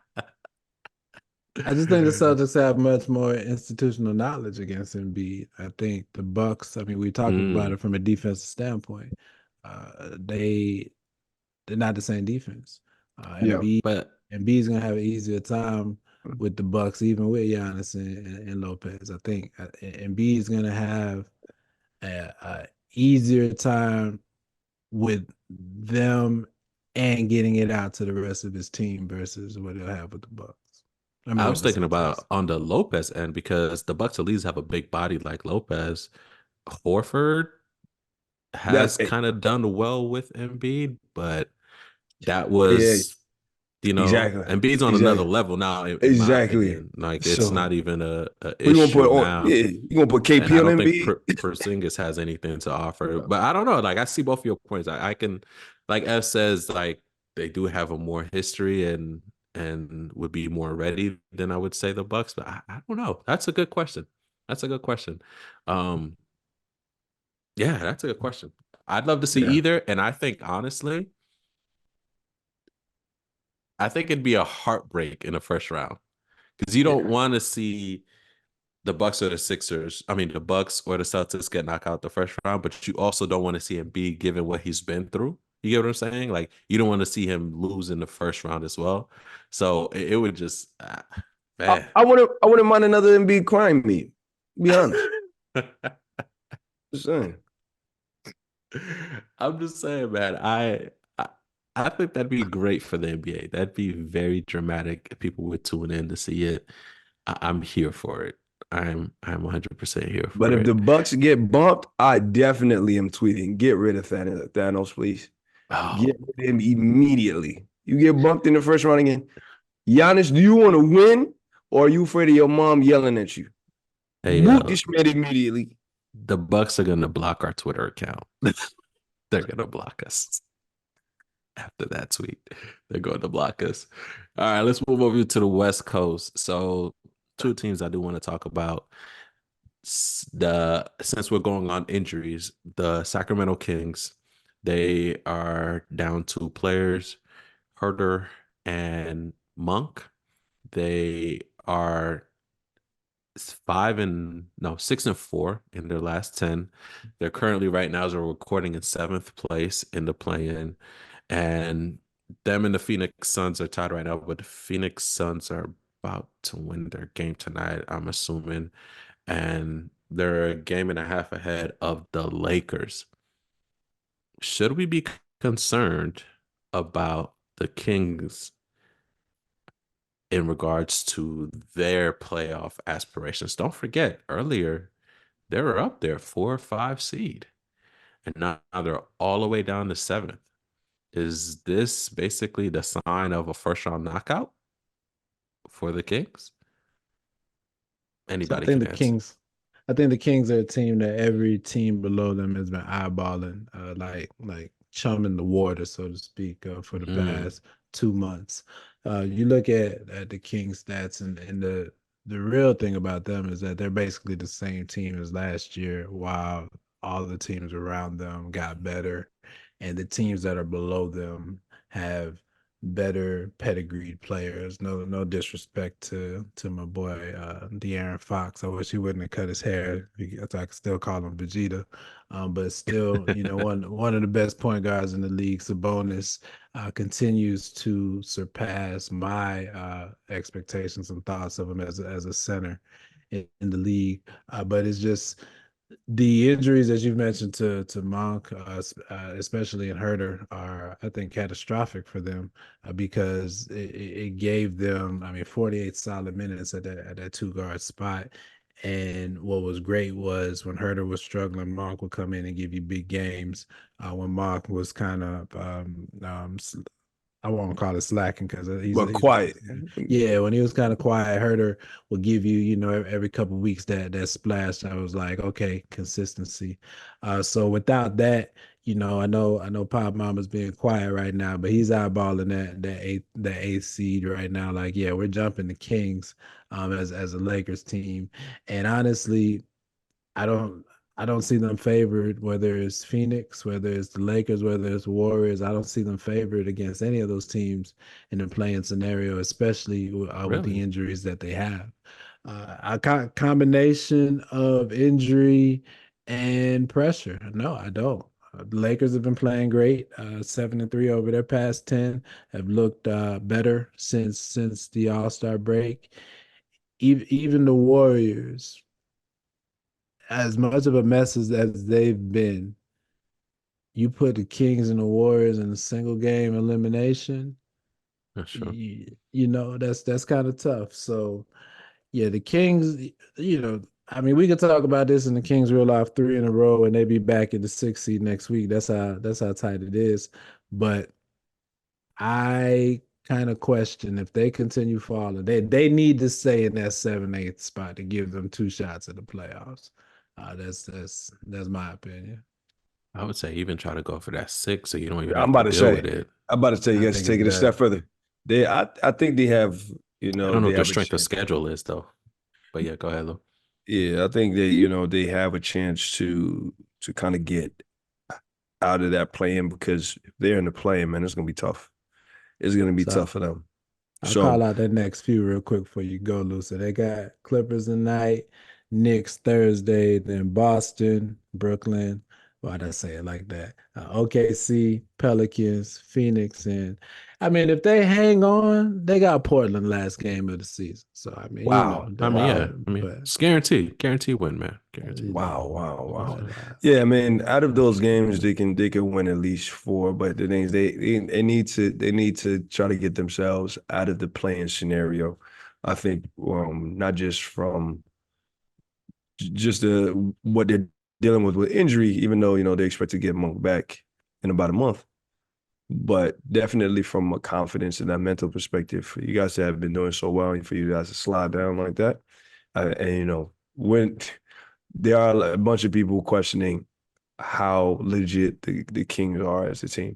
I just think the Celtics have much more institutional knowledge against Embiid. I think the Bucks. I mean, we talked about it from a defensive standpoint. They're not the same defense. Embiid's gonna have an easier time with the Bucks, even with Giannis and Lopez. I think Embiid's gonna have a easier time with them and getting it out to the rest of his team versus what he'll have with the Bucks. I was thinking about on the Lopez end, because the Bucks at least have a big body like Lopez. Horford has kind of done well with Embiid, but that was, exactly. Embiid's on another level now. Exactly. Like it's not even a issue now. You gonna put KP on Embiid? Porzingis has anything to offer, but I don't know. Like I see both of your points. I can, like F says, like they do have a more history and would be more ready than I would say the Bucks. But I don't know. That's a good question. Yeah, that's a good question. I'd love to see either. And I think honestly, I think it'd be a heartbreak in the first round, because you don't want to see the Bucks or the Sixers. I mean, the Bucks or the Celtics get knocked out the first round, but you also don't want to see Embiid given what he's been through. You get what I'm saying? Like you don't want to see him lose in the first round as well. So it would just, man. I wouldn't mind another Embiid crime meet. Be honest. Just saying. I'm just saying, man. I think that'd be great for the NBA. That'd be very dramatic. People would tune in to see it. I'm here for it. I'm 100% here for it. But if the Bucks get bumped, I definitely am tweeting, get rid of Thanos, please. Get rid of him immediately. You get bumped in the first round again. Giannis, do you want to win, or are you afraid of your mom yelling at you? Hey, boot this man immediately. The Bucks are gonna block our Twitter account. They're gonna block us after that tweet. They're going to block us. All right, let's move over to the West Coast. So, two teams I do want to talk about. Since we're going on injuries, the Sacramento Kings, they are down 2 players, Herter and Monk. They are 6-4 in their last 10. They're currently, right now as we're recording, in 7th place in the play-in. And them and the Phoenix Suns are tied right now, but the Phoenix Suns are about to win their game tonight, I'm assuming. And they're a game and a half ahead of the Lakers. Should we be concerned about the Kings in regards to their playoff aspirations? Don't forget, earlier, they were up there 4 or 5 seed. And now they're all the way down to 7th. Is this basically the sign of a first-round knockout for the Kings? Anybody can answer. I think the Kings are a team that every team below them has been eyeballing, like chumming the water, so to speak, for the past 2 months. You look at the Kings stats, and the real thing about them is that they're basically the same team as last year, while all the teams around them got better, and the teams that are below them have better pedigreed players. No disrespect to my boy De'Aaron Fox. I wish he wouldn't have cut his hair. I could still call him Vegeta. But still, one of the best point guards in the league. Sabonis continues to surpass my expectations and thoughts of him as a center in the league. But it's just the injuries, as you mentioned, to Monk, especially in Herter, are, I think, catastrophic for them because it gave them, 48 solid minutes at that 2 guard spot. And what was great was when Herter was struggling, Monk would come in and give you big games. When Monk was kind of I won't call it slacking because he's quiet. Yeah, when he was kind of quiet, Herter will give you, every couple of weeks that splash. I was like, okay, consistency. So without that, I know Pop Mama's being quiet right now, but he's eyeballing that eighth seed right now. Like, yeah, we're jumping the Kings as a Lakers team, and honestly, I don't see them favored, whether it's Phoenix, whether it's the Lakers, whether it's Warriors. I don't see them favored against any of those teams in the playing scenario, especially with the injuries that they have. A combination of injury and pressure. No, I don't. The Lakers have been playing great, 7-3 over their past 10, have looked better since the All-Star break. Even the Warriors, as much of a mess as they've been, you put the Kings and the Warriors in a single game elimination. Sure. That's kind of tough. So, yeah, the Kings, we could talk about this, and the Kings reel off 3 in a row, and they be back in the 6th seed next week. That's how tight it is. But I kind of question if they continue falling. They need to stay in that 7-8 spot to give them 2 shots at the playoffs. That's my opinion. I would say even try to go for that 6, so you don't even. I'm about to say you guys take it a step further. I think they have. I don't know what their strength of schedule is though, but yeah, go ahead, Lou. Yeah, I think they have a chance to kind of get out of that play-in, because if they're in the play-in, man, it's gonna be tough. It's gonna be tough for them. I'll call out that next few real quick before you go, Lou. So they got Clippers tonight, Knicks Thursday, then Boston, Brooklyn. Why'd I say it like that? OKC, Pelicans, Phoenix, and if they hang on, they got Portland last game of the season. So wow. It's guaranteed win, man. Guaranteed. Wow. Yeah, man. Out of those games, they can win at least 4. But the thing is, they need to try to get themselves out of the playing scenario. I think not just from just what they're dealing with injury, even though they expect to get Monk back in about a month, but definitely from a confidence and that mental perspective, for you guys to have been doing so well and for you guys to slide down like that, and when there are a bunch of people questioning how legit the Kings are as a team,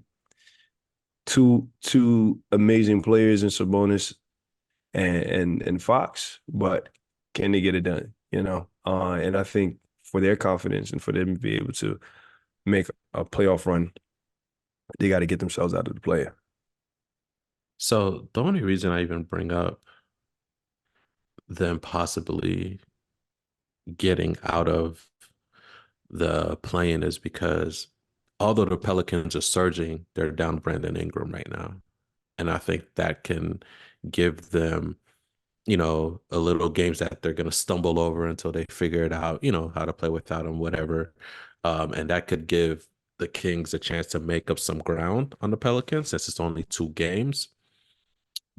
two amazing players in Sabonis and Fox, but can they get it done? And I think for their confidence and for them to be able to make a playoff run, they got to get themselves out of the play. So the only reason I even bring up them possibly getting out of the play-in is because although the Pelicans are surging, they're down Brandon Ingram right now. And I think that can give them a little games that they're going to stumble over until they figure it out, how to play without him, whatever. And that could give the Kings a chance to make up some ground on the Pelicans since it's only 2 games.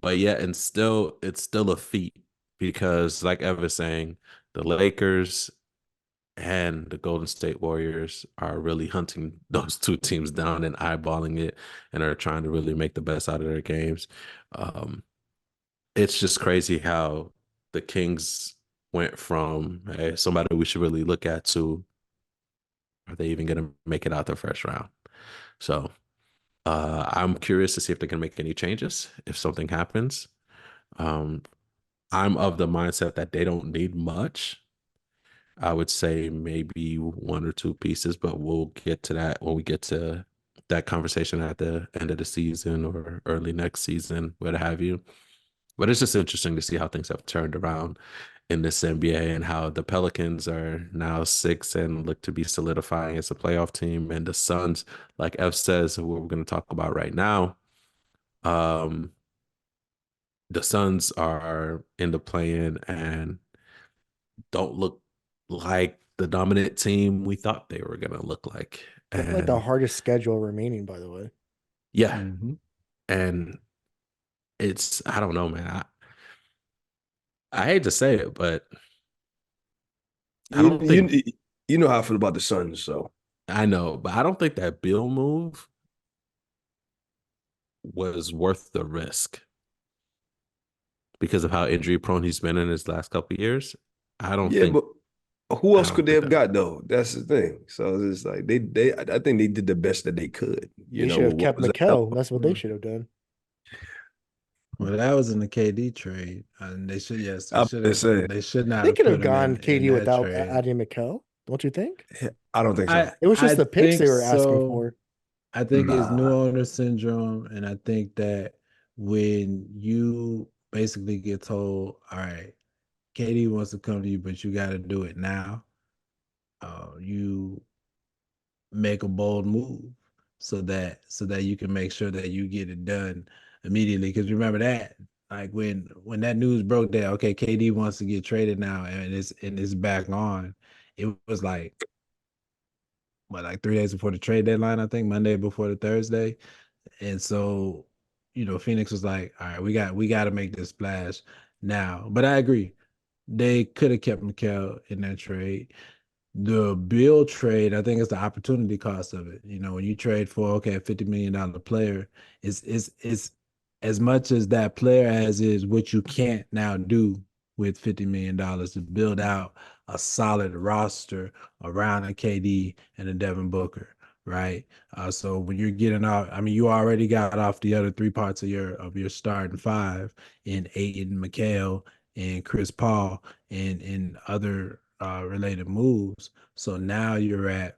But yeah, and it's still a feat because like Ev was saying, the Lakers and the Golden State Warriors are really hunting those 2 teams down and eyeballing it and are trying to really make the best out of their games. It's just crazy how the Kings went from somebody we should really look at to are they even going to make it out the first round? So I'm curious to see if they can make any changes if something happens. I'm of the mindset that they don't need much. I would say maybe 1 or 2 pieces, but we'll get to that when we get to that conversation at the end of the season or early next season, what have you. But it's just interesting to see how things have turned around in this NBA and how the Pelicans are now 6 and look to be solidifying as a playoff team. And the Suns, like F says, what we're going to talk about right now, the Suns are in the play-in and don't look like the dominant team we thought they were going to look like. And like the hardest schedule remaining, by the way. Yeah. And it's, I don't know, man. I hate to say it, but I don't think you know how I feel about the Suns, so I know, but I don't think that Beal move was worth the risk because of how injury prone he's been in his last couple of years. I don't think. But who else could they have got though? That's the thing. So it's like I think they did the best that they could. They should have kept Mikal. That's what they should have done. Well, that was in the KD trade, and they should. Yes, they should not. They could have gone KD without adding Mikal. Don't you think? I don't think so. It was just the picks they were asking for. I think it's new owner syndrome, and I think that when you basically get told, "All right, KD wants to come to you, but you got to do it now," you make a bold move so that you can make sure that you get it done immediately. Because remember that, like when that news broke that okay, KD wants to get traded now and it's back on, it was like 3 days before the trade deadline, I think Monday before the Thursday. And so, Phoenix was like, all right, we got to make this splash now. But I agree. They could have kept Mikal in that trade. The Beal trade, I think it's the opportunity cost of it. When you trade for a $50 million player, it's as much as that player as is what you can't now do with $50 million to build out a solid roster around a KD and a Devin Booker, right? So when you're getting out, you already got off the other 3 parts of your starting 5 in Ayton, Mikal, and Chris Paul, and other related moves. So now you're at,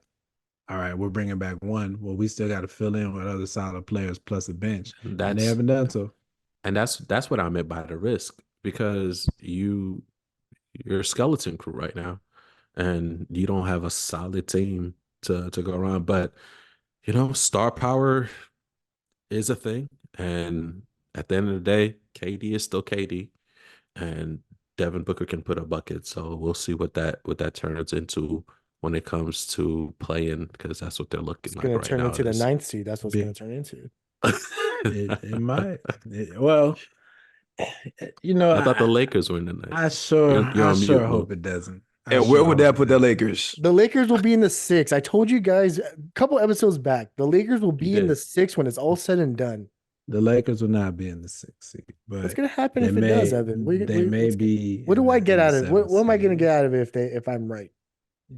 all right, we're bringing back 1. Well, we still got to fill in with other solid players plus a bench. And they haven't done so. And that's what I meant by the risk, because you're a skeleton crew right now, and you don't have a solid team to go around. But star power is a thing, and at the end of the day, KD is still KD, and Devin Booker can put a bucket. So we'll see what that turns into when it comes to playing, because that's what they're looking like right now. It's going to turn into the 9th seed. That's what it's going to turn into. It might. I thought the Lakers were in the 9th. I sure hope it doesn't. And where would that put the Lakers? The Lakers will be in the 6th. I told you guys a couple episodes back. The Lakers will be in the 6th when it's all said and done. The Lakers will not be in the 6th seed. But what's going to happen if it does, Evan? They may be. What do I get out of it? What am I going to get out of it if I'm right?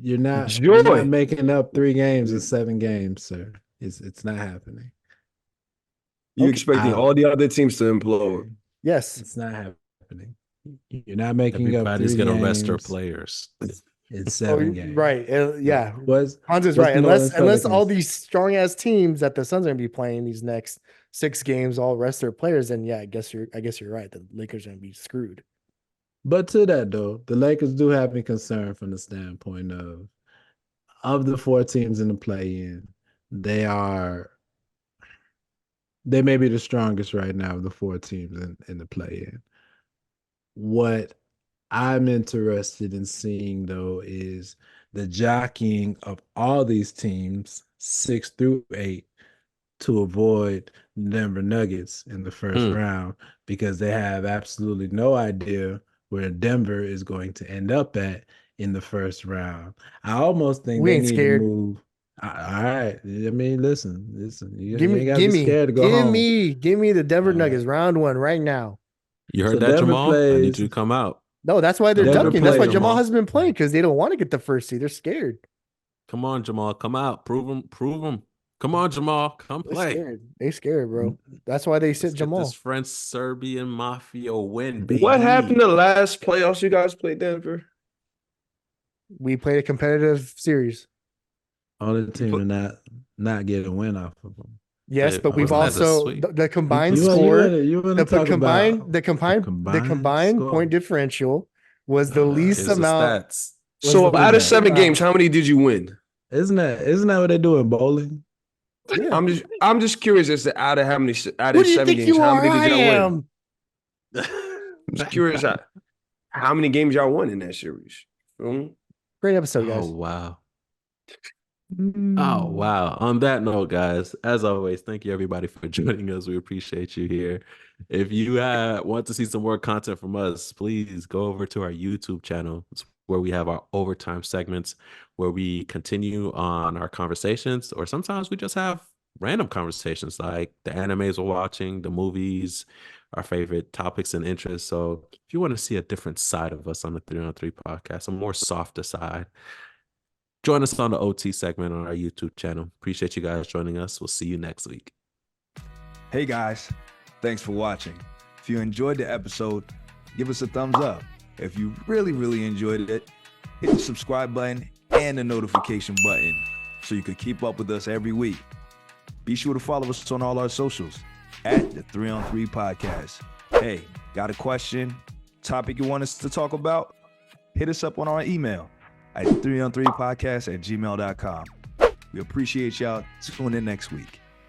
You're not making up 3 games in 7 games, sir. It's not happening. You're expecting all the other teams to implode. Yes. It's not happening. You're not making Everybody's up 3 gonna games. rest their players. It's 7 games. Right. Yeah. Hans is right. Unless all these strong ass teams that the Suns are gonna be playing these next 6 games all rest their players, then I guess you're right. The Lakers are gonna be screwed. But to that though, the Lakers do have me concerned from the standpoint of the 4 teams in the play-in. They may be the strongest right now of the 4 teams in the play-in. What I'm interested in seeing, though, is the jockeying of all these teams, 6 through 8, to avoid Denver Nuggets in the first round, because they have absolutely no idea where Denver is going to end up at in the first round. I almost think we ain't scared. To move. All right. Listen. Give me the Denver Nuggets round 1 right now. You heard that, Jamal? I need you to come out. No, that's why they're dunking. That's why Jamal hasn't been playing, because they don't want to get the first seed. They're scared. Come on, Jamal. Come out. Prove them. Come on, Jamal. Come play. They scared, bro. That's why they sit Jamal. This French Serbian Mafia win, baby. What happened the last playoffs you guys played Denver? We played a competitive series. Only team to not get a win off of them. Yes, Hey, but we've also the combined You score. wanna talk about The combined score. point differential was the least Here's the amount. stats. So out of 7 Wow. games, how many did you win? Isn't that what they do in bowling? Yeah. I'm just curious as to out of Who do you 7 think games, you how are? many I did y'all am. win? I'm just curious how many games y'all won in that series. Great episode, guys. Oh wow. Oh wow. On that note, guys, as always, thank you everybody for joining us. We appreciate you here. If you want to see some more content from us, please go over to our YouTube channel. It's where we have our overtime segments where we continue on our conversations, or sometimes we just have random conversations like the animes we're watching, the movies, our favorite topics and interests. So if you want to see a different side of us on the 3-on-3 podcast, a more softer side, join us on the OT segment on our YouTube channel. Appreciate you guys joining us. We'll see you next week. Hey guys, thanks for watching. If you enjoyed the episode, give us a thumbs up. If you really enjoyed it, hit the subscribe button and the notification button so you can keep up with us every week. Be sure to follow us on all our socials at the 3-on-3 podcast. Hey, got a question, topic you want us to talk about? Hit us up on our email at 3on3podcast@gmail.com. We appreciate y'all. Tune in next week.